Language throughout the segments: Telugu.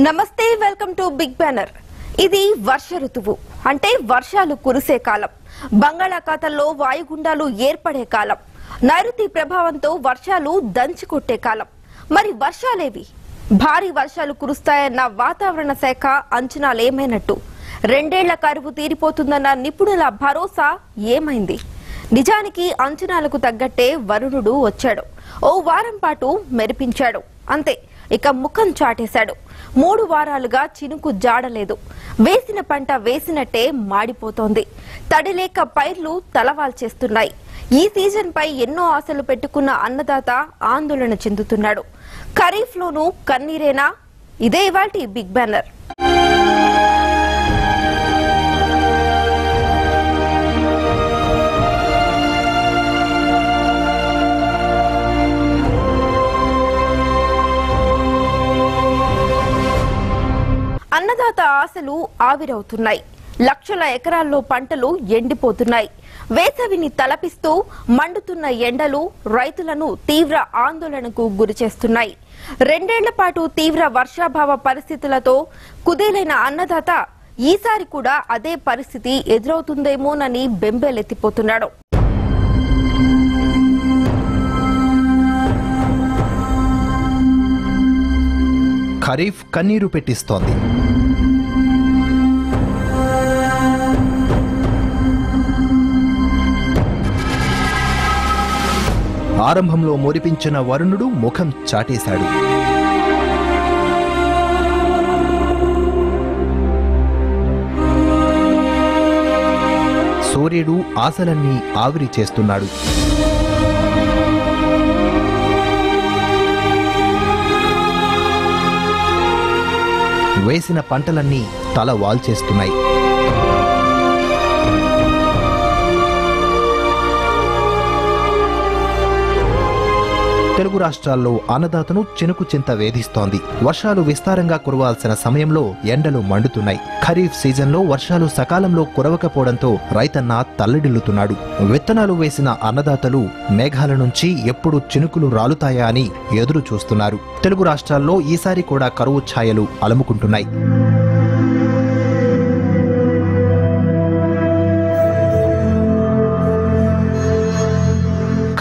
నమస్తే వెల్కమ్ టు బిగ్ బ్యానర్. ఇది వర్ష ఋతువు అంటే వర్షాలు కురిసే కాలం. బంగాళాఖాతంలో వాయుగుండాలు ఏర్పడే కాలం. నైరుతి ప్రభావంతో వర్షాలు దంచికొట్టే కాలం. మరి వర్షాలేవి? భారీ వర్షాలు కురుస్తాయన్న వాతావరణ శాఖ అంచనాలేమైనట్టు? 2 ఏళ్ల కరువు తీరిపోతుందన్న నిపుణుల భరోసా ఏమైంది? నిజానికి అంచనాలకు తగ్గట్టే వరుణుడు వచ్చాడు. ఓ వారం పాటు మెరిపించాడు, అంతే. ఇక ముఖం చాటేశాడు. 3 వారాలుగా చినుకు జాడలేదు. వేసిన పంట వేసినట్టే మాడిపోతోంది. తడిలేక పైర్లు తలవాల్చేస్తున్నాయి. ఈ సీజన్ పై ఎన్నో ఆశలు పెట్టుకున్న అన్నదాత ఆందోళన చెందుతున్నాడు. ఖరీఫ్ లోనూ కన్నీరేనా? ఇదే ఇవాల్టి బిగ్ బ్యానర్. అన్నదాత ఆశలు ఆవిరవుతున్నాయి. లక్షల ఎకరాల్లో పంటలు ఎండిపోతున్నాయి. వేసవిని తలపిస్తూ మండుతున్న ఎండలు రైతులను తీవ్ర ఆందోళనకు గురిచేస్తున్నాయి. 2 ఏళ్ల పాటు తీవ్ర వర్షాభావ పరిస్థితులతో కుదేలైన అన్నదాత ఈసారి కూడా అదే పరిస్థితి ఎదురవుతుందేమోనని బెంబేలెత్తిపోతున్నాడు. ఖరీఫ్ కన్నీరు పెట్టిస్తోంది. ఆరంభంలో మురిపించిన వరుణుడు ముఖం చాటేశాడు. సూర్యుడు ఆశలన్నీ ఆవిరి చేస్తున్నాడు. వేసిన పంటలన్నీ తల వాల్చేస్తున్నాయి. తెలుగు రాష్ట్రాల్లో అన్నదాతను చినుకు చింత వేధిస్తోంది. వర్షాలు విస్తారంగా కురవాల్సిన సమయంలో ఎండలు మండుతున్నాయి. ఖరీఫ్ సీజన్లో వర్షాలు సకాలంలో కురవకపోవడంతో రైతన్న తల్లడిల్లుతున్నాడు. విత్తనాలు వేసిన అన్నదాతలు మేఘాల నుంచి ఎప్పుడు చినుకులు రాలుతాయా అని ఎదురు చూస్తున్నారు. తెలుగు రాష్ట్రాల్లో ఈసారి కూడా కరువు ఛాయలు అలుముకుంటున్నాయి.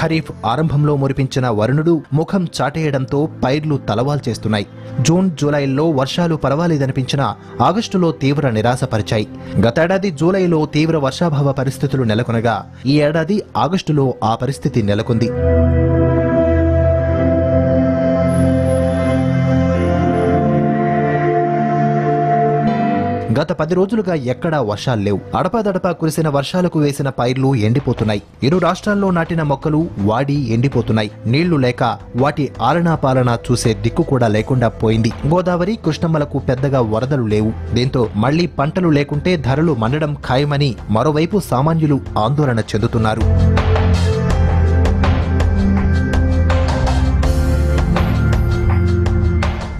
ఖరీఫ్ ఆరంభంలో మురిపించిన వరుణుడు ముఖం చాటేయడంతో పైర్లు తలవాల్చేస్తున్నాయి. జూన్, జూలైల్లో వర్షాలు పర్వాలేదనిపించినా ఆగస్టులో తీవ్ర నిరాశపరిచాయి. గతేడాది జూలైలో తీవ్ర వర్షాభావ పరిస్థితులు నెలకొనగా ఈ ఏడాది ఆగస్టులో ఆ పరిస్థితి నెలకొంది. గత 10 రోజులుగా ఎక్కడా వర్షాలు లేవు. అడపాదడపా కురిసిన వర్షాలకు వేసిన పైర్లు ఎండిపోతున్నాయి. ఇరు రాష్ట్రాల్లో నాటిన మొక్కలు వాడి ఎండిపోతున్నాయి. నీళ్లు లేక వాటి ఆలనా పాలనా చూసే దిక్కు కూడా లేకుండా పోయింది. గోదావరి, కృష్ణమ్మలకు పెద్దగా వరదలు లేవు. దీంతో మళ్లీ పంటలు లేకుంటే ధరలు మండడం ఖాయమని మరోవైపు సామాన్యులు ఆందోళన చెందుతున్నారు.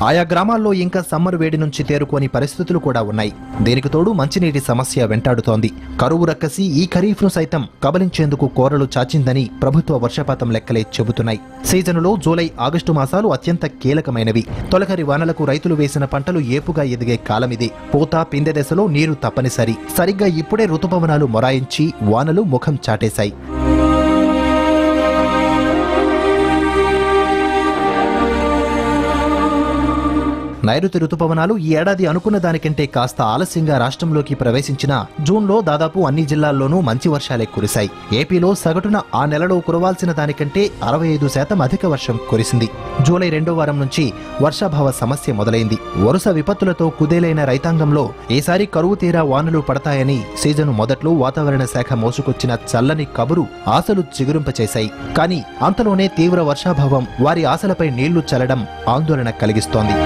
ఆయా గ్రామాల్లో ఇంకా సమ్మర్ వేడి నుంచి తేరుకోని పరిస్థితులు కూడా ఉన్నాయి. దీనికి తోడు మంచినీటి సమస్య వెంటాడుతోంది. కరువు రక్కసి ఈ ఖరీఫ్ను సైతం కబలించేందుకు కోరలు చాచిందని ప్రభుత్వ వర్షపాతం లెక్కలే చెబుతున్నాయి. సీజనులో జూలై, ఆగస్టు మాసాలు అత్యంత కీలకమైనవి. తొలకరి వానలకు రైతులు వేసిన పంటలు ఏపుగా ఎదిగే కాలమిది. పూత, పిందె దశలో నీరు తప్పనిసరి. సరిగ్గా ఇప్పుడే ఋతుపవనాలు మొరాయించి వానలు ముఖం చాటేశాయి. నైరుతి ఋతుపవనాలు ఈ ఏడాది అనుకున్న దానికంటే కాస్త ఆలస్యంగా రాష్ట్రంలోకి ప్రవేశించిన జూన్లో దాదాపు అన్ని జిల్లాల్లోనూ మంచి వర్షాలే కురిశాయి. ఏపీలో సగటున ఆ నెలలో కురవాల్సిన దానికంటే 65% అధిక వర్షం కురిసింది. జూలై 2వ వారం నుంచి వర్షాభావ సమస్య మొదలైంది. వరుస విపత్తులతో కుదేలైన రైతాంగంలో ఈసారి కరువు తీరా వానలు పడతాయని సీజను మొదట్లో వాతావరణ శాఖ మోసుకొచ్చిన చల్లని కబురు ఆశలు చిగురింపచేశాయి. కానీ అంతలోనే తీవ్ర వర్షాభావం వారి ఆశలపై నీళ్లు చల్లడం ఆందోళన కలిగిస్తోంది.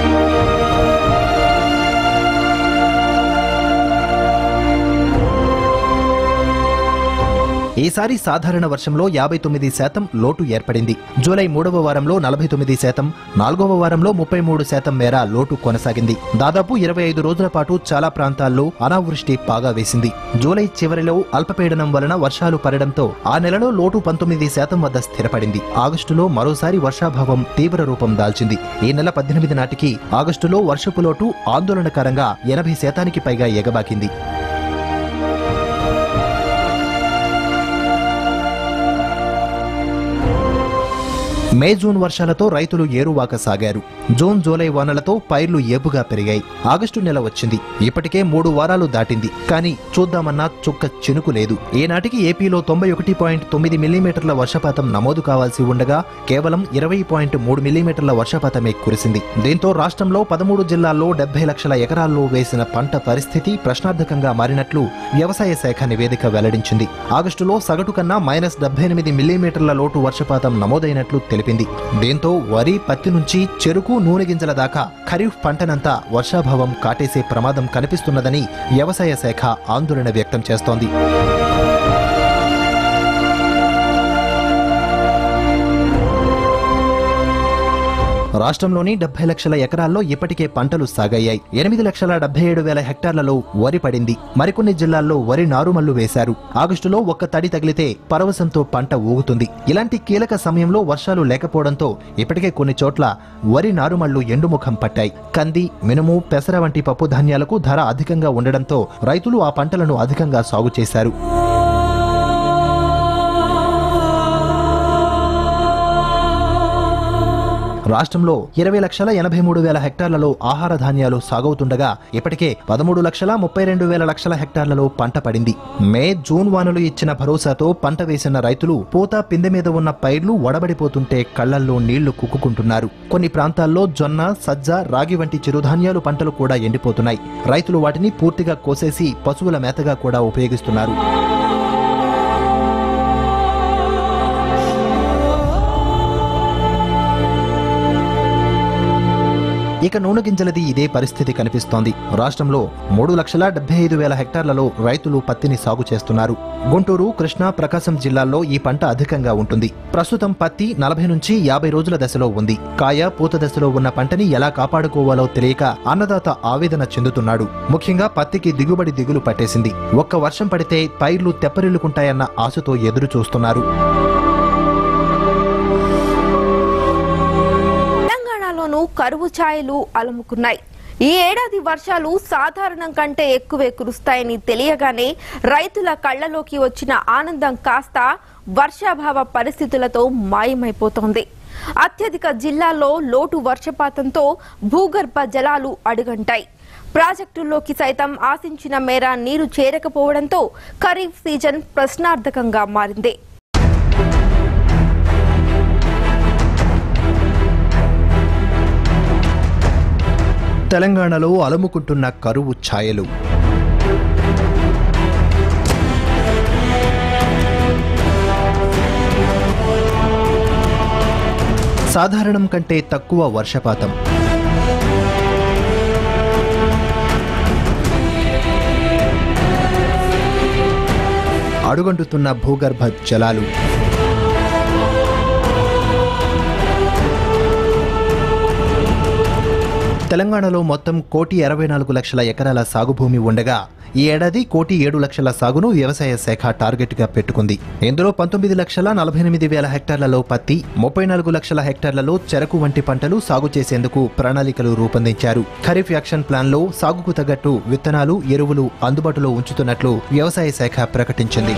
ఈసారి సాధారణ వర్షంలో 59% లోటు ఏర్పడింది. జూలై 3వ వారంలో 49%, 4వ వారంలో 33% మేర లోటు కొనసాగింది. దాదాపు 25 రోజుల పాటు చాలా ప్రాంతాల్లో అనావృష్టి పాగా వేసింది. జూలై చివరిలో అల్పపీడనం వలన వర్షాలు పడడంతో ఆ నెలలో లోటు 19% వద్ద స్థిరపడింది. ఆగస్టులో మరోసారి వర్షాభావం తీవ్ర రూపం దాల్చింది. ఈ నెల 18 నాటికి ఆగస్టులో వర్షపు లోటు ఆందోళనకరంగా 80% పైగా ఎగబాకింది. మే జూన్ వర్షాలతో రైతులు ఏరువాక సాగారు. జూన్ జూలై వానలతో పైర్లు ఏపుగా పెరిగాయి. ఆగస్టు నెల వచ్చింది. ఇప్పటికే 3 వారాలు దాటింది. కానీ చూద్దామన్నా చుక్క చినుకు లేదు. ఈనాటికి ఏపీలో 91.9 మిల్లీమీటర్ల వర్షపాతం నమోదు కావాల్సి ఉండగా కేవలం 20.3 మిల్లీమీటర్ల వర్షపాతమే కురిసింది. దీంతో రాష్ట్రంలో 13 జిల్లాల్లో 70 లక్షల ఎకరాల్లో వేసిన పంట పరిస్థితి ప్రశ్నార్థకంగా మారినట్లు వ్యవసాయ శాఖ నివేదిక వెల్లడించింది. ఆగస్టులో సగటు కన్నా -78 మిల్లీమీటర్ల లోటు వర్షపాతం నమోదైనట్లు తెలిపింది. దీంతో వరి, పత్తి నుంచి చెరుకు, నూనె గింజల దాకా ఖరీఫ్ పంటనంతా వర్షాభావం కాటేసే ప్రమాదం కనిపిస్తున్నదని వ్యవసాయ శాఖ ఆందోళన వ్యక్తం చేస్తోంది. రాష్ట్రంలోని 70 లక్షల ఎకరాల్లో ఇప్పటికే పంటలు సాగయ్యాయి. 8,77,000 హెక్టార్లలో వరి పడింది. మరికొన్ని జిల్లాల్లో వరి నారుమళ్లు వేశారు. ఆగస్టులో ఒక్క తడి తగిలితే పరవశంతో పంట ఊగుతుంది. ఇలాంటి కీలక సమయంలో వర్షాలు లేకపోవడంతో ఇప్పటికే కొన్ని చోట్ల వరి నారుమళ్లు ఎండుముఖం పట్టాయి. కంది, మినుము, పెసర వంటి పప్పు ధాన్యాలకు ధర అధికంగా ఉండడంతో రైతులు ఆ పంటలను అధికంగా సాగు చేశారు. రాష్ట్రంలో 20,83,000 హెక్టార్లలో ఆహార ధాన్యాలు సాగవుతుండగా ఇప్పటికే 13,32,00,000 హెక్టార్లలో పంట పడింది. మే, జూన్ వానలు ఇచ్చిన భరోసాతో పంట వేసిన రైతులు పూత, పిందె మీద ఉన్న పైర్లు వడబడిపోతుంటే కళ్లల్లో నీళ్లు కుక్కుకుంటున్నారు. కొన్ని ప్రాంతాల్లో జొన్న, సజ్జ, రాగి వంటి చిరుధాన్యాలు పంటలు కూడా ఎండిపోతున్నాయి. రైతులు వాటిని పూర్తిగా కోసేసి పశువుల మేతగా కూడా ఉపయోగిస్తున్నారు. ఇక నూనె గింజలది ఇదే పరిస్థితి కనిపిస్తోంది. రాష్ట్రంలో 3,75,000 హెక్టార్లలో రైతులు పత్తిని సాగు చేస్తున్నారు. గుంటూరు, కృష్ణా, ప్రకాశం జిల్లాల్లో ఈ పంట అధికంగా ఉంటుంది. ప్రస్తుతం పత్తి 40 నుంచి 50 రోజుల దశలో ఉంది. కాయ, పూత దశలో ఉన్న పంటని ఎలా కాపాడుకోవాలో తెలియక అన్నదాత ఆవేదన చెందుతున్నాడు. ముఖ్యంగా పత్తికి దిగులు పట్టేసింది. ఒక్క వర్షం పడితే పైర్లు తెప్పరిల్లుకుంటాయన్న ఆశతో ఎదురు చూస్తున్నారు. కరువు ఛాయలు అలుముకున్నాయి. ఈ ఏడాది వర్షాలు సాధారణం కంటే ఎక్కువే కురుస్తాయని తెలియగానే రైతుల కళ్లలోకి వచ్చిన ఆనందం కాస్త వర్షాభావ పరిస్థితులతో మాయమైపోతోంది. అత్యధిక జిల్లాల్లో లోటు వర్షపాతంతో భూగర్భ జలాలు అడుగంటాయి. ప్రాజెక్టుల్లోకి సైతం ఆశించిన మేర నీరు చేరకపోవడంతో ఖరీఫ్ సీజన్ ప్రశ్నార్థకంగా మారింది. తెలంగాణలో అలుముకుంటున్న కరువు ఛాయలు. సాధారణం కంటే తక్కువ వర్షపాతం. అడుగంటుతున్న భూగర్భ జలాలు. తెలంగాణలో మొత్తం 1,64,00,000 ఎకరాల సాగు భూమి ఉండగా ఈ ఏడాది 1,07,00,000 సాగును వ్యవసాయ శాఖ టార్గెట్గా పెట్టుకుంది. ఇందులో 19,48,000 హెక్టార్లలో పత్తి, 34,00,000 హెక్టార్లలో చెరకు వంటి పంటలు సాగు చేసేందుకు ప్రణాళికలు రూపొందించారు. ఖరీఫ్ యాక్షన్ ప్లాన్లో సాగుకు తగ్గట్టు విత్తనాలు, ఎరువులు అందుబాటులో ఉంచుతున్నట్లు వ్యవసాయ శాఖ ప్రకటించింది.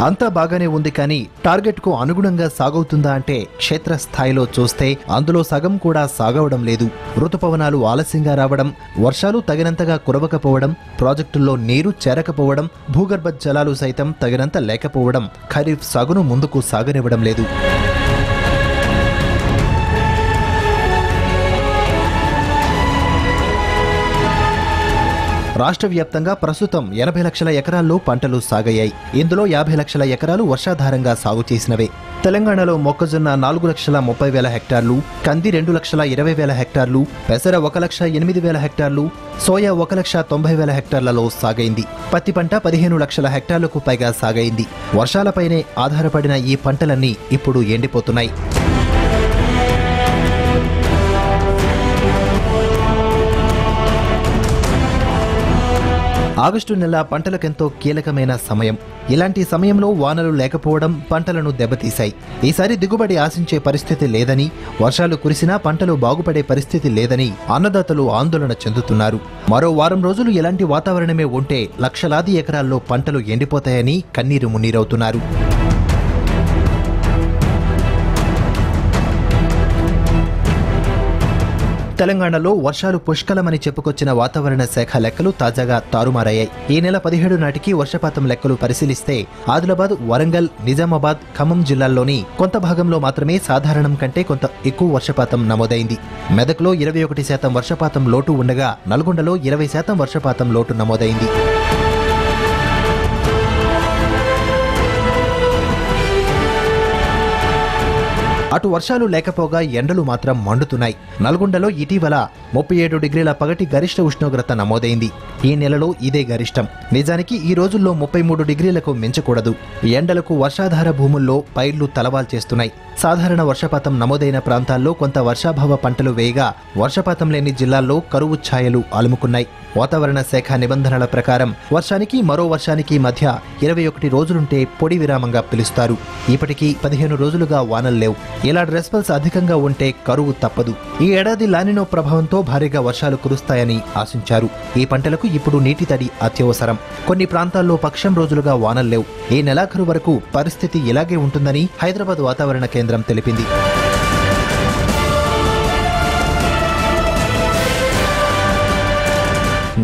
అంతా బాగానే ఉంది. కానీ టార్గెట్ కు అనుగుణంగా సాగవుతుందా అంటే క్షేత్రస్థాయిలో చూస్తే అందులో సగం కూడా సాగవడం లేదు. ఋతుపవనాలు ఆలస్యంగా రావడం, వర్షాలు తగినంతగా కురవకపోవడం, ప్రాజెక్టుల్లో నీరు చేరకపోవడం, భూగర్భ జలాలు సైతం తగినంత లేకపోవడం ఖరీఫ్ సాగును ముందుకు సాగనివ్వడం లేదు. రాష్ట్ర వ్యాప్తంగా ప్రస్తుతం 80 లక్షల ఎకరాల్లో పంటలు సాగయ్యాయి. ఇందులో 50 లక్షల ఎకరాలు వర్షాధారంగా సాగు చేసినవే. తెలంగాణలో మొక్కజొన్న 4,30,000 హెక్టార్లు, కంది 2,20,000 హెక్టార్లు, పెసర 1,08,000 హెక్టార్లు, సోయా 1,90,000 హెక్టార్లలో సాగైంది. పత్తి పంట 15 లక్షల హెక్టార్లకు పైగా సాగైంది. వర్షాలపైనే ఆధారపడిన ఈ పంటలన్నీ ఇప్పుడు ఎండిపోతున్నాయి. ఆగస్టు నెల పంటలకెంతో కీలకమైన సమయం. ఇలాంటి సమయంలో వానలు లేకపోవడం పంటలను దెబ్బతీశాయి. ఈసారి దిగుబడి ఆశించే పరిస్థితి లేదని, వర్షాలు కురిసినా పంటలు బాగుపడే పరిస్థితి లేదని అన్నదాతలు ఆందోళన చెందుతున్నారు. మరో వారం రోజులు ఇలాంటి వాతావరణమే ఉంటే లక్షలాది ఎకరాల్లో పంటలు ఎండిపోతాయని కన్నీరు మున్నీరవుతున్నారు. తెలంగాణలో వర్షాలు పుష్కలమని చెప్పుకొచ్చిన వాతావరణ శాఖ లెక్కలు తాజాగా తారుమారయ్యాయి. ఈ నెల 17 నాటికి వర్షపాతం లెక్కలు పరిశీలిస్తే ఆదిలాబాద్, వరంగల్, నిజామాబాద్, ఖమ్మం జిల్లాల్లోని కొంత భాగంలో మాత్రమే సాధారణం కంటే కొంత ఎక్కువ వర్షపాతం నమోదైంది. మెదక్లో 21% వర్షపాతం లోటు ఉండగా నల్గొండలో 20% వర్షపాతం లోటు నమోదైంది. అటు వర్షాలు లేకపోగా ఎండలు మాత్రం మండుతున్నాయి. నల్గొండలో ఇటీవల 37 డిగ్రీల పగటి గరిష్ట ఉష్ణోగ్రత నమోదైంది. ఈ నెలలో ఇదే గరిష్టం. నిజానికి ఈ రోజుల్లో 33 డిగ్రీలకు మించకూడదు. ఎండలకు వర్షాధార భూముల్లో పైర్లు తలవాల్చేస్తున్నాయి. సాధారణ వర్షపాతం నమోదైన ప్రాంతాల్లో కొంత వర్షాభావ పంటలు వేయగా వర్షపాతం లేని జిల్లాల్లో కరువు ఛాయలు అలుముకున్నాయి. వాతావరణ శాఖ నిబంధనల ప్రకారం వర్షానికి మరో వర్షానికి మధ్య 21 రోజులుంటే పొడి విరామంగా పిలుస్తారు. ఇప్పటికీ 15 రోజులుగా వానల్లేవు. ఇలా రెస్పాన్స్ అధికంగా ఉంటే కరువు తప్పదు. ఈ ఏడాది లానినో ప్రభావంతో భారీగా వర్షాలు కురుస్తాయని ఆశించారు. ఈ పంటలకు ఇప్పుడు నీటి తడి అత్యవసరం. కొన్ని ప్రాంతాల్లో పక్షం రోజులుగా వానల్లేవు. ఈ నెలాఖరు వరకు పరిస్థితి ఇలాగే ఉంటుందని హైదరాబాద్ వాతావరణ కేంద్రం తెలిపింది.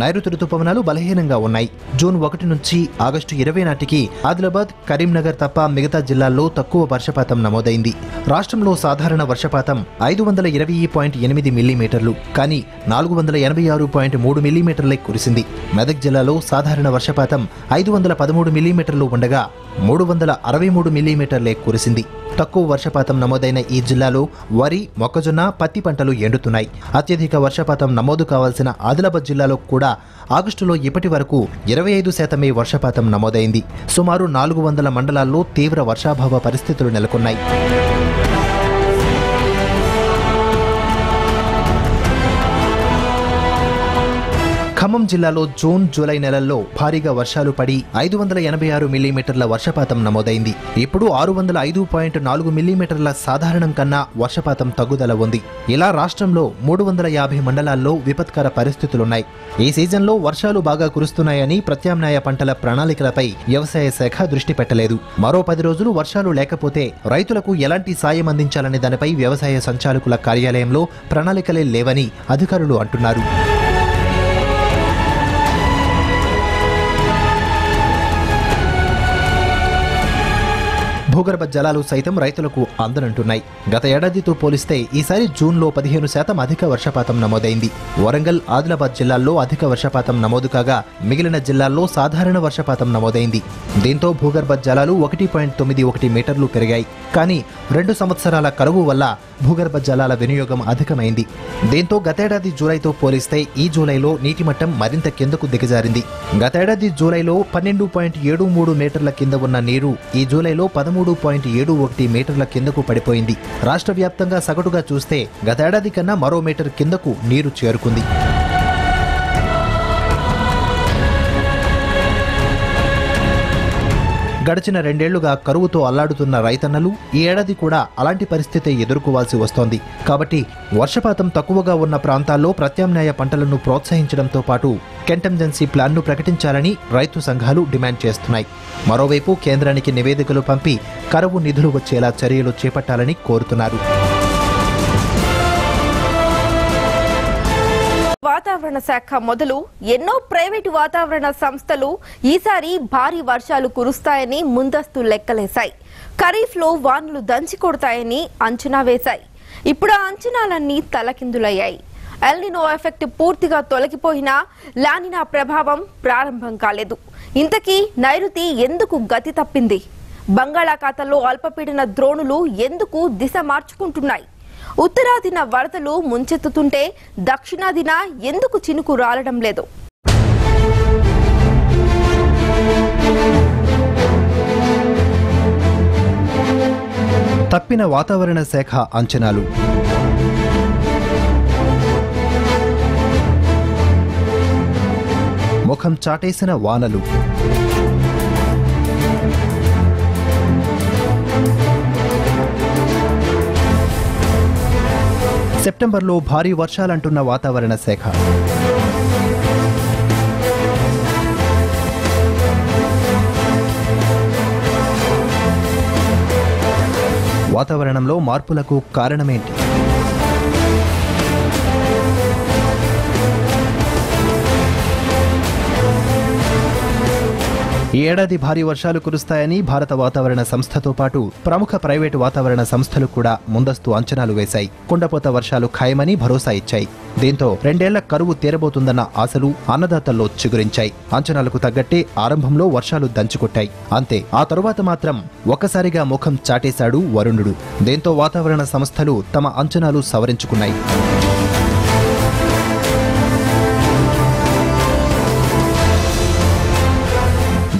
నైరుతి రుతుపవనాలు బలహీనంగా ఉన్నాయి. జూన్ 1 నుంచి ఆగస్టు 20 నాటికి ఆదిలాబాద్, కరీంనగర్ తప్ప మిగతా జిల్లాల్లో తక్కువ వర్షపాతం నమోదైంది. రాష్ట్రంలో సాధారణ వర్షపాతం 520.8 మిల్లీమీటర్లు, కానీ 486.3 మిల్లీమీటర్లే కురిసింది. మెదక్ జిల్లాలో సాధారణ వర్షపాతం 513 మిల్లీమీటర్లు ఉండగా 363 మిల్లీమీటర్లే కురిసింది. తక్కువ వర్షపాతం నమోదైన ఈ జిల్లాలో వరి, మొక్కజొన్న, పత్తి పంటలు ఎండుతున్నాయి. అత్యధిక వర్షపాతం నమోదు కావాల్సిన ఆదిలాబాద్ జిల్లాలో కూడా ఆగస్టులో ఇప్పటి వరకు 25% వర్షపాతం నమోదైంది. సుమారు 400 మండలాల్లో తీవ్ర వర్షాభావ పరిస్థితులు నెలకొన్నాయి. ఖమ్మం జిల్లాలో జూన్, జూలై నెలల్లో భారీగా వర్షాలు పడి 586 మిల్లీమీటర్ల వర్షపాతం నమోదైంది. ఇప్పుడు 605.4 మిల్లీమీటర్ల సాధారణం కన్నా వర్షపాతం తగ్గుదల ఉంది. ఇలా రాష్ట్రంలో 350 మండలాల్లో విపత్కర పరిస్థితులున్నాయి. ఈ సీజన్లో వర్షాలు బాగా కురుస్తున్నాయని ప్రత్యామ్నాయ పంటల ప్రణాళికలపై వ్యవసాయ శాఖ దృష్టి పెట్టలేదు. మరో 10 రోజులు వర్షాలు లేకపోతే రైతులకు ఎలాంటి సాయం అందించాలనే దానిపై వ్యవసాయ సంచాలకుల కార్యాలయంలో ప్రణాళికలే లేవని అధికారులు అంటున్నారు. భూగర్భ జలాలు సైతం రైతులకు అందనంటున్నాయి. గత ఏడాదితో పోలిస్తే ఈసారి జూన్లో 15% అధిక వర్షపాతం నమోదైంది. వరంగల్, ఆదిలాబాద్ జిల్లాల్లో అధిక వర్షపాతం నమోదు కాగా మిగిలిన జిల్లాల్లో సాధారణ వర్షపాతం నమోదైంది. దీంతో భూగర్భ జలాలు 1.91 మీటర్లు పెరిగాయి. కానీ 2 సంవత్సరాల కరువు వల్ల భూగర్భ జలాల వినియోగం అధికమైంది. దీంతో గతేడాది జూలైతో పోలిస్తే ఈ జూలైలో నీటి మట్టం మరింత కిందకు దిగజారింది. గతేడాది జూలైలో 12.73 మీటర్ల కింద ఉన్న నీరు ఈ జూలైలో 13.71 మీటర్ల కిందకు పడిపోయింది. రాష్ట్ర వ్యాప్తంగా సగటుగా చూస్తే గతేడాది కన్నా మరో మీటర్ కిందకు నీరు చేరుకుంది. గడిచిన 2 ఏళ్లుగా కరువుతో అల్లాడుతున్న రైతన్నలు ఈ ఏడాది కూడా అలాంటి పరిస్థితి ఎదుర్కోవాల్సి వస్తోంది. కాబట్టి వర్షపాతం తక్కువగా ఉన్న ప్రాంతాల్లో ప్రత్యామ్నాయ పంటలను ప్రోత్సహించడంతో పాటు కంటింజెన్సీ ప్లాన్ను ప్రకటించాలని రైతు సంఘాలు డిమాండ్ చేస్తున్నాయి. మరోవైపు కేంద్రానికి నివేదికలు పంపి కరువు నిధులు వచ్చేలా చర్యలు చేపట్టాలని కోరుతున్నారు. వాతావరణ శాఖ మొదలు ఎన్నో ప్రైవేటు వాతావరణ సంస్థలు ఈసారి భారీ వర్షాలు కురుస్తాయని ముందస్తు లెక్కలేశాయి. ఖరీఫ్లో వానలు దంచి కొడతాయని అంచనా వేశాయి. ఇప్పుడు ఆ అంచనాలన్నీ తలకిందులయ్యాయి. ఎల్నినో ఎఫెక్ట్ పూర్తిగా తొలగిపోయినా లానినా ప్రభావం ప్రారంభం కాలేదు. ఇంతకీ నైరుతి ఎందుకు గతి తప్పింది? బంగాళాఖాతంలో అల్పపీడన ద్రోణులు ఎందుకు దిశ మార్చుకుంటున్నాయి? ఉత్తరాదిన వరదలు ముంచెత్తుతుంటే దక్షిణాదిన ఎందుకు చినుకు రాలడం లేదు? తప్పిన వాతావరణ శాఖ అంచనాలు. ముఖం చాటేసిన వానలు. సెప్టెంబర్లో భారీ వర్షాలంటున్న వాతావరణ శాఖ. వాతావరణంలో మార్పులకు కారణమేంటి? ఈ ఏడాది భారీ వర్షాలు కురుస్తాయని భారత వాతావరణ సంస్థతో పాటు ప్రముఖ ప్రైవేటు వాతావరణ సంస్థలు కూడా ముందస్తు అంచనాలు వేశాయి. కుండపోత వర్షాలు ఖాయమని భరోసా ఇచ్చాయి. దీంతో 2 ఏళ్ల కరువు తీరబోతుందన్న ఆశలు అన్నదాతల్లో చిగురించాయి. అంచనాలకు తగ్గట్టే ఆరంభంలో వర్షాలు దంచుకొట్టాయి. అంతే, ఆ తరువాత మాత్రం ఒక్కసారిగా ముఖం చాటేశాడు వరుణుడు. దీంతో వాతావరణ సంస్థలు తమ అంచనాలు సవరించుకున్నాయి.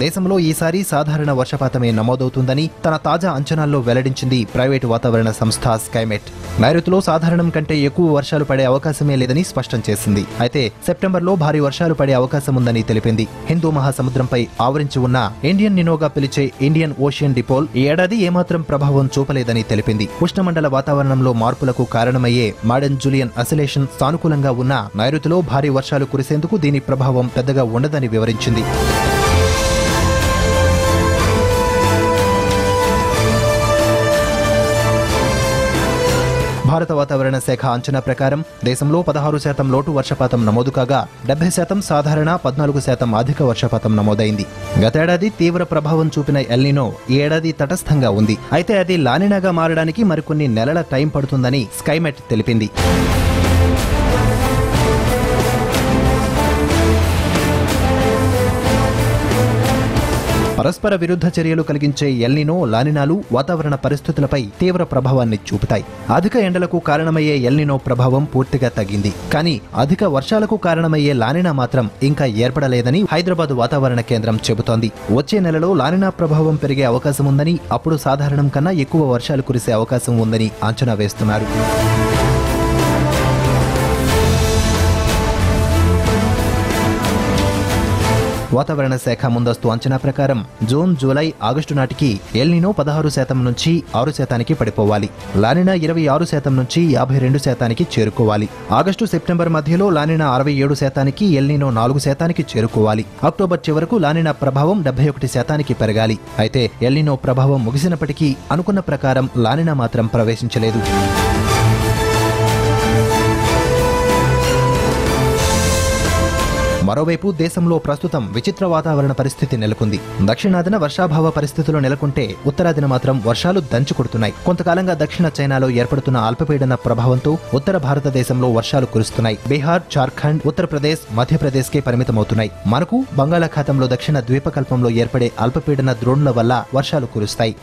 దేశంలో ఈసారి సాధారణ వర్షపాతమే నమోదవుతుందని తన తాజా అంచనాల్లో వెల్లడించింది ప్రైవేటు వాతావరణ సంస్థ స్కైమెట్. నైరుతిలో సాధారణం కంటే ఎక్కువ వర్షాలు పడే అవకాశమే లేదని స్పష్టం చేసింది. అయితే సెప్టెంబర్లో భారీ వర్షాలు పడే అవకాశం ఉందని తెలిపింది. హిందూ మహాసముద్రంపై ఆవరించి ఉన్న ఇండియన్ నినోగా పిలిచే ఇండియన్ ఓషియన్ డిపోల్ ఈ ఏడాది ఏమాత్రం ప్రభావం చూపలేదని తెలిపింది. ఉష్ణమండల వాతావరణంలో మార్పులకు కారణమయ్యే మాడర్న్ జూలియన్ అసిలేషన్ సానుకూలంగా ఉన్న నైరుతిలో భారీ వర్షాలు కురిసేందుకు దీని ప్రభావం పెద్దగా ఉండదని వివరించింది. భారత వాతావరణ శాఖ అంచనా ప్రకారం దేశంలో 16% లోటు వర్షపాతం నమోదు కాగా 70% సాధారణ, 14% అధిక వర్షపాతం నమోదైంది. గతేడాది తీవ్ర ప్రభావం చూపిన ఎల్నినో ఈ ఏడాది తటస్థంగా ఉంది. అయితే అది లానినాగా మారడానికి మరికొన్ని నెలల టైం పడుతుందని స్కైమెట్ తెలిపింది. పరస్పర విరుద్ధ చర్యలు కలిగించే ఎల్నినో, లానినాలు వాతావరణ పరిస్థితులపై తీవ్ర ప్రభావాన్ని చూపుతాయి. అధిక ఎండలకు కారణమయ్యే ఎల్నినో ప్రభావం పూర్తిగా తగ్గింది. కానీ అధిక వర్షాలకు కారణమయ్యే లానినా మాత్రం ఇంకా ఏర్పడలేదని హైదరాబాద్ వాతావరణ కేంద్రం చెబుతోంది. వచ్చే నెలలో లానినా ప్రభావం పెరిగే అవకాశం ఉందని, అప్పుడు సాధారణం కన్నా ఎక్కువ వర్షాలు కురిసే అవకాశం ఉందని అంచనా వేస్తున్నారు. వాతావరణ శాఖ ముందస్తు అంచనా ప్రకారం జూన్, జూలై, ఆగస్టు నాటికి ఎల్నినో 16% నుంచి 6% పడిపోవాలి. లానినా 26% నుంచి 52% చేరుకోవాలి. ఆగస్టు, సెప్టెంబర్ మధ్యలో లానినా 67%, ఎల్నినో 4% చేరుకోవాలి. అక్టోబర్ చివరకు లానినా ప్రభావం 71% పెరగాలి. అయితే ఎల్నినో ప్రభావం ముగిసినప్పటికీ అనుకున్న ప్రకారం లానినా మాత్రం ప్రవేశించలేదు. మరోవైపు దేశంలో ప్రస్తుతం విచిత్ర వాతావరణ పరిస్థితి నెలకొంది. దక్షిణాదిన వర్షాభావ పరిస్థితులు నెలకొంటే ఉత్తరాదిన మాత్రం వర్షాలు దంచుకొడుతున్నాయి. కొంతకాలంగా దక్షిణ చైనాలో ఏర్పడుతున్న అల్పపీడన ప్రభావంతో ఉత్తర భారతదేశంలో వర్షాలు కురుస్తున్నాయి. బీహార్, జార్ఖండ్, ఉత్తరప్రదేశ్, మధ్యప్రదేశ్కే పరిమితమవుతున్నాయి. మనకు బంగాళాఖాతంలో దక్షిణ ద్వీపకల్పంలో ఏర్పడే అల్పపీడన ద్రోణుల వల్ల వర్షాలు కురుస్తాయి.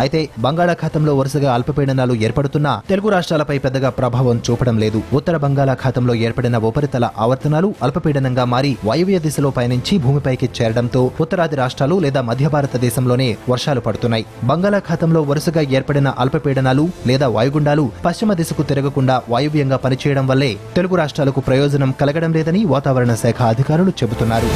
అయితే బంగాళాఖాతంలో వరుసగా అల్పపీడనాలు ఏర్పడుతున్నా తెలుగు రాష్ట్రాలపై పెద్దగా ప్రభావం చూపడం లేదు. ఉత్తర బంగాళాఖాతంలో ఏర్పడిన ఉపరితల ఆవర్తనాలు అల్పపీడనంగా మారి వాయువ్య దిశలో పయనించి భూమిపైకి చేరడంతో ఉత్తరాది రాష్ట్రాలు లేదా మధ్య భారతదేశంలోనే వర్షాలు పడుతున్నాయి. బంగాళాఖాతంలో వరుసగా ఏర్పడిన అల్పపీడనాలు లేదా వాయుగుండాలు పశ్చిమ దిశకు తిరగకుండా వాయువ్యంగా పనిచేయడం వల్లే తెలుగు రాష్ట్రాలకు ప్రయోజనం కలగడం లేదని వాతావరణ శాఖ అధికారులు చెబుతున్నారు.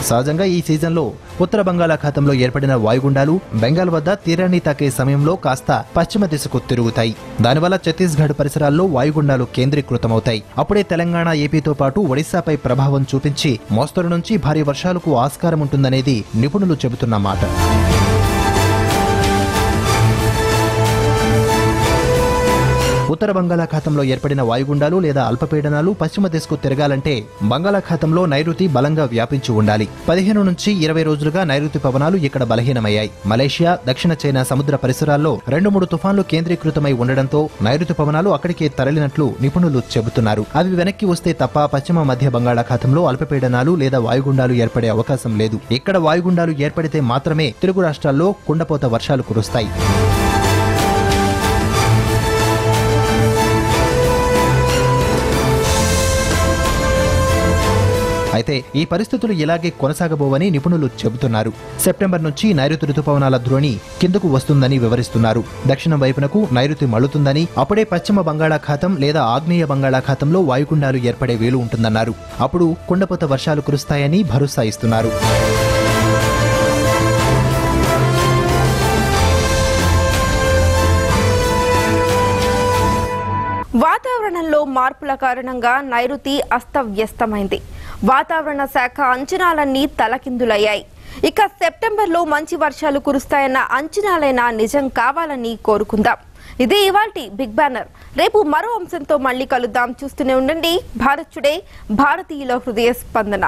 సహజంగా ఈ సీజన్లో ఉత్తర బంగాళాఖాతంలో ఏర్పడిన వాయుగుండాలు బెంగాల్ వద్ద తీరాన్ని తాకే సమయంలో కాస్త పశ్చిమ దిశకు తిరుగుతాయి. దానివల్ల ఛత్తీస్గఢ్ పరిసరాల్లో వాయుగుండాలు కేంద్రీకృతమవుతాయి. అప్పుడే తెలంగాణ, ఏపీతో పాటు ఒడిశాపై ప్రభావం చూపించి మోస్తరు నుంచి భారీ వర్షాలకు ఆస్కారం ఉంటుందనేది నిపుణులు చెబుతున్న మాట. ఉత్తర బంగాళాఖాతంలో ఏర్పడిన వాయుగుండాలు లేదా అల్పపీడనాలు పశ్చిమ దిశకు తిరగాలంటే బంగాళాఖాతంలో నైరుతి బలంగా వ్యాపించి ఉండాలి. 15 నుంచి 20 రోజులుగా నైరుతి పవనాలు ఇక్కడ బలహీనమయ్యాయి. మలేషియా, దక్షిణ చైనా సముద్ర పరిసరాల్లో 2-3 తుఫాన్లు కేంద్రీకృతమై ఉండడంతో నైరుతి పవనాలు అక్కడికే తరలినట్లు నిపుణులు చెబుతున్నారు. అవి వెనక్కి వస్తే తప్ప పశ్చిమ మధ్య బంగాళాఖాతంలో అల్పపీడనాలు లేదా వాయుగుండాలు ఏర్పడే అవకాశం లేదు. ఇక్కడ వాయుగుండాలు ఏర్పడితే మాత్రమే తెలుగు రాష్ట్రాల్లో కుండపోత వర్షాలు కురుస్తాయి. అయితే ఈ పరిస్థితులు ఇలాగే కొనసాగబోవని నిపుణులు చెబుతున్నారు. సెప్టెంబర్ నుంచి నైరుతి రుతుపవనాల ద్రోణి కిందకు వస్తుందని వివరిస్తున్నారు. దక్షిణం వైపునకు నైరుతి మళ్లుతుందని, అప్పుడే పశ్చిమ బంగాళాఖాతం లేదా ఆగ్నేయ బంగాళాఖాతంలో వాయుగుండాలు ఏర్పడే వీలు ఉంటుందన్నారు. అప్పుడు కుండపోత వర్షాలు కురుస్తాయని భరోసా ఇస్తున్నారు. వాతావరణంలో మార్పుల కారణంగా నైరుతి అస్తవ్యస్తమైంది. వాతావరణ శాఖ అంచనాలన్నీ తలకిందులయ్యాయి. ఇక సెప్టెంబర్లో మంచి వర్షాలు కురుస్తాయన్న అంచనాలైనా నిజం కావాలని కోరుకుందాం. ఇదే ఇవాల్టి బిగ్ బ్యానర్. రేపు మరో అంశంతో మళ్ళీ కలుద్దాం. చూస్తూనే ఉండండి భారత్ టుడే, భారతీయుల హృదయ స్పందన.